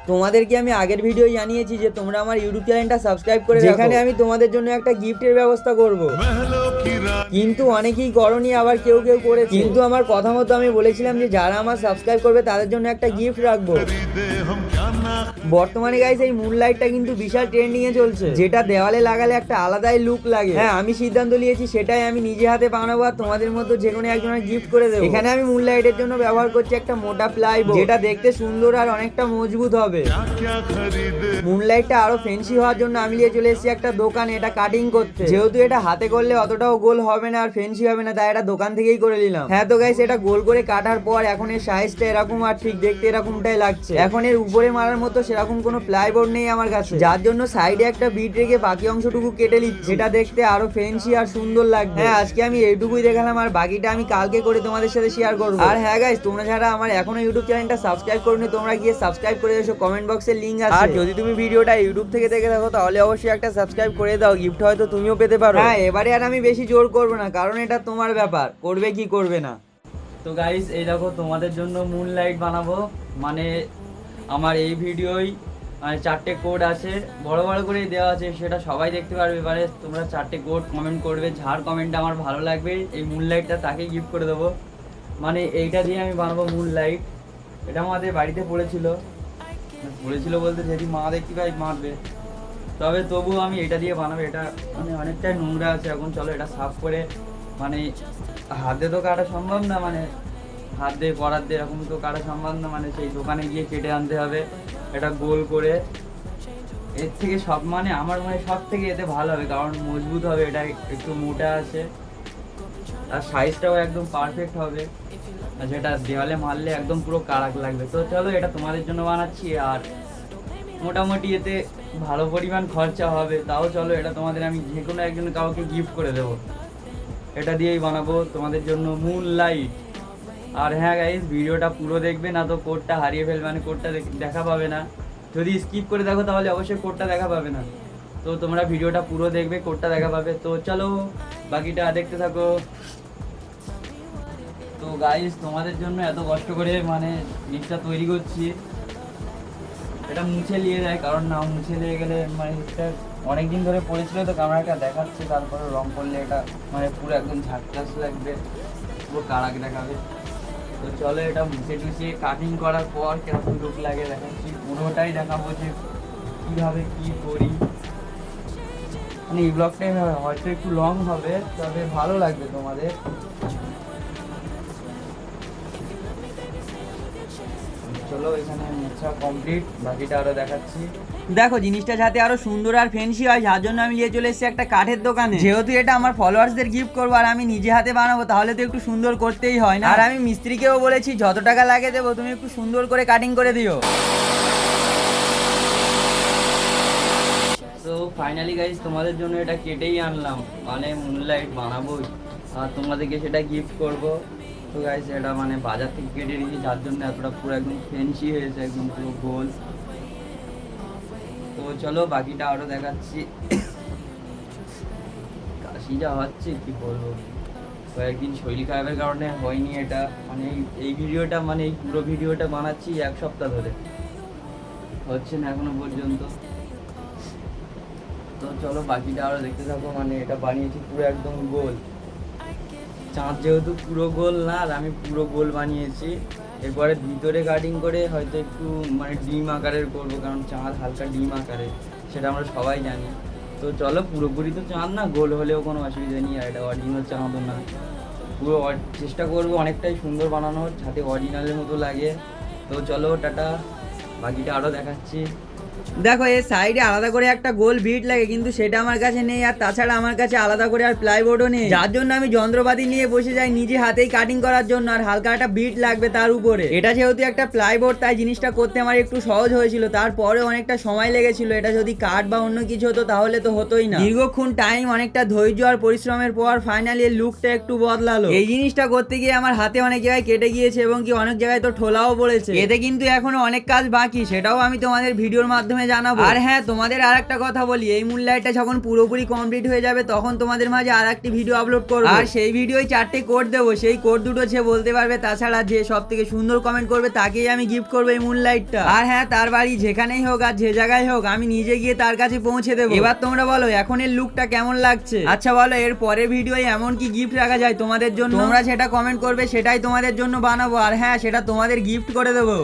তোমাদেরকে আমি আগের ভিডিও জানিয়েছি যে তোমরা আমার ইউটিউব চ্যানেলটা সাবস্ক্রাইব করে যেখানে আমি তোমাদের জন্য একটা গিফটের ব্যবস্থা করব, কিন্তু অনেকেই করনি, আবার কেউ কেউ করে। কিন্তু আমার কথা মতো আমি বলেছিলাম যে যারা আমার সাবস্ক্রাইব করবে তাদের জন্য একটা গিফট রাখবো। বর্তমানে গাইস এই মুনলাইটটা কিন্তু বিশাল ট্রেন্ডিং এ চলছে, যেটা দেওয়ালে লাগালে একটা আলাদাই লুক লাগে। হ্যাঁ, আমি সিদ্ধান্ত নিয়েছি সেটাই আমি নিজে হাতে বানাবো আর তোমাদের মধ্যে যে কোনো একজনের গিফট করে দেবো। এখানে আমি মুনলাইটের জন্য ব্যবহার করছি একটা মোটা প্লাইবোর্ড, যেটা দেখতে সুন্দর আর অনেকটা মজবুত হবে। মুনলাইটটা আরো ফ্যান্সি হওয়ার জন্য আমি নিয়ে চলে এসেছি একটা দোকানে এটা কাটিং করতে। যেহেতু এটা হাতে করলে অতটাও গোল হবে না আর ফ্যান্সি হবে না, তাই এটা দোকান থেকেই করে নিলাম। হ্যাঁ তো গাইস, এটা গোল করে কাটার পর এখন এর সাইজটা এরকম আর ঠিক দেখতে এরকমটাই লাগছে। এখন এর উপরে মারার মতো সেরকম কোনো প্লাইবোর্ড নেই আমার কাছে, যার জন্য সাইডে একটা বিট রেখে বাকি অংশটুকু কেটে নিচ্ছি, যেটা দেখতে আরো ফ্যান্সি আর সুন্দর লাগবে। হ্যাঁ, আজকে আমি এইটুকুই দেখালাম আর বাকিটা আমি কালকে করে তোমাদের সাথে শেয়ার করবো। আর হ্যাঁ গাইস, তোমরা যারা আমার এখনো ইউটিউব চ্যানেলটা সাবস্ক্রাইব করোনি তোমরা গিয়ে সাবস্ক্রাইব করে এসো, কমেন্ট বক্সে লিংক আছে। আর যদি তুমি ভিডিওটা ইউটিউব থেকে দেখে থাকো তাহলে অবশ্যই একটা সাবস্ক্রাইব করে দাও, গিফট হয়তো তুমিও পেতে পারো। হ্যাঁ, এবারে আর আমি বেশি জোর করবো না, কারণ এটা তোমার ব্যাপার, করবে কি করবে না। তো গাইস, এই দেখো তোমাদের জন্য মুনলাইট বানাবো, মানে আমার এই ভিডিওই মানে 4টে কোড আছে, বড় বড় করে দেওয়া আছে, সেটা সবাই দেখতে পারবে। এবারে তোমরা 4টে কোড কমেন্ট করবে, যার কমেন্টটা আমার ভালো লাগবে এই মুনলাইটটা তাকেই গিফট করে দেবো। মানে এইটা দিয়ে আমি বানাবো মুনলাইট। এটা আমাদের বাড়িতে পড়েছিল বলতে যদি মা দেখতে পাই মারবে, তবে তবুও আমি এটা দিয়ে বানাবো। এটা মানে অনেকটাই নোংরা আছে, এখন চলো এটা সাফ করে, মানে হাত দিয়ে তো কাটা সম্ভব না, মানে হাত দিয়ে করার দিয়ে এরকম তো কাটা সম্ভব না, মানে সেই দোকানে গিয়ে কেটে আনতে হবে এটা গোল করে। এর থেকে সব মানে আমার মনে সব থেকে এতে ভালো হবে, কারণ মজবুত হবে, এটা একটু মোটা আছে আর সাইজটাও একদম পারফেক্ট হবে, আর যেটা দেওয়ালে মারলে একদম পুরো কারাক লাগবে। তো চলো এটা তোমাদের জন্য বানাচ্ছি, আর মোটামুটি এতে ভালো পরিমাণ খরচা হবে, তাও চলো এটা তোমাদের আমি যে কোনো একজন কাউকে গিফট করে দেবো। এটা দিয়েই বানাবো তোমাদের জন্য মুনলাইট। আর হ্যাঁ গাইস, ভিডিওটা পুরো দেখবে না তো কোডটা হারিয়ে ফেলবে, মানে কোডটা দেখা পাবে না। যদি স্কিপ করে দেখো তাহলে অবশ্যই কোডটা দেখা পাবে না, তো তোমরা ভিডিওটা পুরো দেখবে, কোডটা দেখা পাবে। তো চলো বাকিটা দেখতে থাকো। তো গাইস, তোমাদের জন্য এত কষ্ট করে মানে জিনিসটা তৈরি করছি, এটা মুছে নিয়ে যায়, কারণ না মুছে নিয়ে গেলে মানে এটা অনেকদিন ধরে পড়েছিল তো ক্যামেরাটা দেখাচ্ছে, তারপরে রং করলে এটা মানে পুরো একদম ঝাঁকটাস লাগবে, পুরো কারাক দেখাবে। তো চলো এটা মুছে টুছিয়ে কাটিং করার পর কেরকম লুক লাগে দেখাচ্ছি, পুরোটাই দেখাবো যে কীভাবে কী করি। মানে এই ব্লগটাই হয়তো একটু লং হবে, তবে ভালো লাগবে তোমাদের। চলো এখানে মোছা কমপ্লিট, বাকিটা আরো দেখাচ্ছি। দেখো জিনিসটা যাতে আরো সুন্দর আর ফ্যান্সি হয়, যার জন্য আমি নিয়ে চলে এসেছি একটা কাঠের দোকানে। যেহেতু এটা আমার ফলোয়ার্সদের গিফট করবো আর আমি নিজে হাতে বানাবো, তাহলে তো একটু সুন্দর করতেই হয় না। আর আমি মিস্ত্রিকেও বলেছি যত টাকা লাগে দেবো, তুমি একটু সুন্দর করে কাটিং করে দিও। তো ফাইনালি গাইজ তোমাদের জন্য এটা কেটেই আনলাম, মানে মুনলাইট বানাবোই আর তোমাদেরকে সেটা গিফট করবো। তো গাইজ এটা মানে বাজার থেকে কেটে নিয়েছি, যার জন্য এতটা পুরো একদম ফ্যান্সি হয়েছে, একদম পুরো গোল। তো চলো বাকিটা আরও দেখাচ্ছি। কাশি যা হচ্ছে কি বলবো, কয়েকদিন শরীর খারাপের কারণে হয়নি এটা, মানে এই ভিডিওটা মানে এই পুরো ভিডিওটা বানাচ্ছি 1 সপ্তাহ ধরে, হচ্ছে না এখনো পর্যন্ত। তো চলো বাকিটা আরও দেখতে থাকো। মানে এটা বানিয়েছি পুরো একদম গোল, চাঁদ যেহেতু পুরো গোল না আর আমি পুরো গোল বানিয়েছি। এরপরে ভিতরে কাটিং করে হয়তো একটু মানে ডিম আকারের করবো, কারণ চাঁদ হালকা ডিম আকারে, সেটা আমরা সবাই জানি। তো চলো পুরোপুরি তো চাঁদ না, গোল হলেও কোনো অসুবিধা নেই, আর এটা অরিজিনাল চাঁদও না, পুরো চেষ্টা করবো অনেকটাই সুন্দর বানানোর, যাতে অরিজিনালের মতো লাগে। তো চলো টাটা, বাকিটা আরও দেখাচ্ছি। দেখো এর সাইডে আলাদা করে একটা গোল বিট লাগে, কিন্তু সেটা আমার কাছে নেই, আর তাছাড়া আমার কাছে আলাদা করে আর প্লাইবোর্ডও নেই, যার জন্য আমি যন্ত্রপাতি নিয়ে বসে যাই নিজে হাতেই কাটিং করার জন্য। আর হালকা একটা বিট লাগবে তার উপরে, এটা যেহেতু একটা প্লাইবোর্ড তাই জিনিসটা করতে আমার একটু সহজ হয়েছিল, তারপরে অনেকটা সময় লেগেছিল। এটা যদি কাঠ বা অন্য কিছু হতো তাহলে তো হতোই না। দীর্ঘক্ষণ টাইম, অনেকটা ধৈর্য আর পরিশ্রমের পর ফাইনালি এর লুকটা একটু বদলালো। এই জিনিসটা করতে গিয়ে আমার হাতে অনেক জায়গায় কেটে গিয়েছে এবং কি অনেক জায়গায় তো ঠোলাও পড়েছে, এতে কিন্তু এখনো অনেক কাজ বাকি, সেটাও আমি তোমাদের ভিডিওর মাধ্যমে মাধ্যমে জানাবো। আর হ্যাঁ, তোমাদের আর একটা কথা বলি, এই মুন লাইটটা যখন পুরোপুরি কমপ্লিট হয়ে যাবে তখন তোমাদের মাঝে আর একটি ভিডিও আপলোড করবো, আর সেই ভিডিওয় 4টে কোড দেবো। সেই কোড দুটো যে বলতে পারবে, তাছাড়া যে সব থেকে সুন্দর কমেন্ট করবে তাকেই আমি গিফট করবো এই মুন লাইটটা। আর হ্যাঁ, তার বাড়ি যেখানেই হোক আর যে জায়গায় হোক আমি নিজে গিয়ে তার কাছে পৌঁছে দেবো। এবার তোমরা বলো এখন এর লুকটা কেমন লাগছে। আচ্ছা বলো, এর পরের ভিডিওয় এমন কি গিফট রাখা যায় তোমাদের জন্য, তোমরা সেটা কমেন্ট করবে, সেটাই তোমাদের জন্য বানাবো। আর হ্যাঁ, সেটা তোমাদের গিফট করে দেবো।